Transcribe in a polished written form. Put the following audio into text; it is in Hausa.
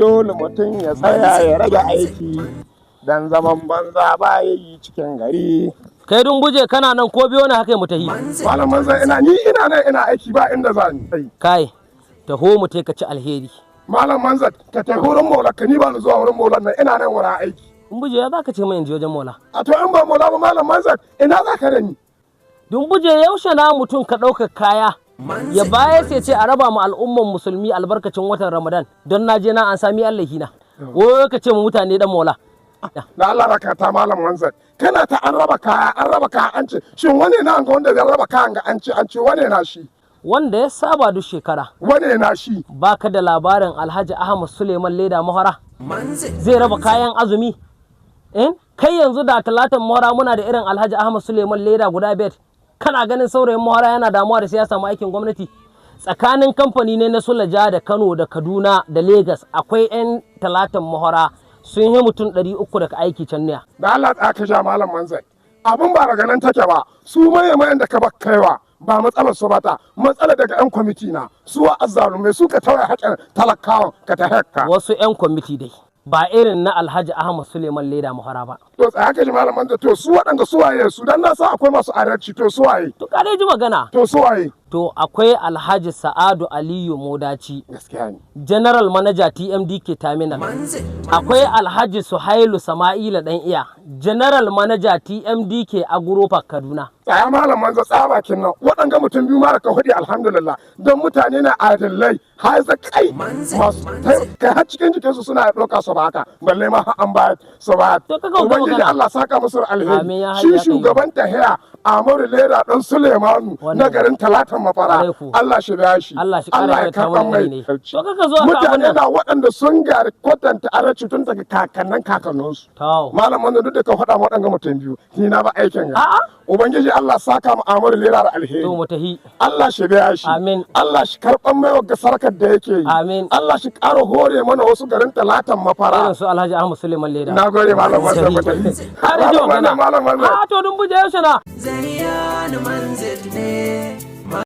dole mutum ya tsaya ya rage aiki dan zaman banza ba ya yi cikin gari. Kai Dumbuje kana nan ko biyo ne haka mu tahi. Malam Manzan ina nan ina aiki ba inda za ni. Kai taho mu ka ci alheri. Malam Manzan ka tafi wurin Maula ka ni ba ni zuwa wurin Maula nan ina nan wurin aiki. Dumbuje ya zaka ce mai in je wajen Maula? A to in ba Maula ba Malam Manzan ina za ka da ni? Dumbuje yaushe na mutum ka ɗaukar kaya ya baya sai ce a raba mu al'umman musulmi albarkacin watan Ramadan don na je na an sami Allah hina. Wai ka ce mu mutane dan Maula. Da Allah raka ta Malam Manzan kana ta an raba kaya an ce shin wane na ga wanda zai raba kayan ga an ce wane na shi? Wanda ya saba duk shekara. Wane na shi? Baka da labarin Alhaji Ahmad Suleiman Leda Mahara zai raba kayan azumi. Kai yanzu da talatan Mahara muna da irin Alhaji Ahmad Suleiman Leda guda biyar. Kana ganin saurayin Mahara yana damuwa da sai ya samu aikin gwamnati? Tsakanin kamfani ne na Sulaja da Kano da Kaduna da Lagos akwai 'yan talatan Mahara sun yi mutum 300 daga aiki can ne. Da Allah aka sha Malam Manzan abin ba daga nan take ba su mayan da ka ba kaiwa ba matsalar su bata matsalar daga 'yan kwamiti na su wa azzalumai su ka tawaye haƙƙin talakawan ka ta hekka. Wasu 'yan kwamiti dai ba irin na Alhaji Ahmad Suleiman Leda Mahara ba. To tsaya ka ji Malam Manzan to su waɗanda su waye su dan na san akwai masu adalci to su waye. To ka dai ji magana. To su waye. To akwai Alhaji Sa'adu Aliyu Modaci. Gaskiya ne. General Manager TMDK Terminal. Akwai Alhaji Suhailu Sama'ila Dan Iya. General Manager TMDK Agro Park Kaduna. Tsaya Malam Manzan tsaya bakin nan waɗanga mutum biyu ma da ka hudi alhamdulillah don mutane na adalai hazakai masu kai har cikin jikinsu suna ɗauka su ba haka balle ma an ba su ba. Ubangiji Allah saka musu alheri. Shi shugaban tahiya Amadu Leda Dan Suleimanu na garin Talatan Mafara. Allah shi biya shi. Allah ya karɓa mai. Mutane na waɗanda sun gari kwatanta araci tun daga kakanninsu. Malam Manzan duk da ka faɗa waɗanga mutum biyu ni na ba aikin ga. Ubangiji Allah saka mu Amadu Leda da alheri. Allah shi biya shi. Amin. Allah shi karɓan mai wa sarkar da yake yi. Amin. Allah shi ƙara hore mana wasu garin Talatan Mafara. Irin su Alhaji Ahmad Suleiman Leda. Na gode Malam Manzan mutahi. Har ji magana. Malam Manzan. To Dumbuje yaushe na. Zayyanu Manzan ne.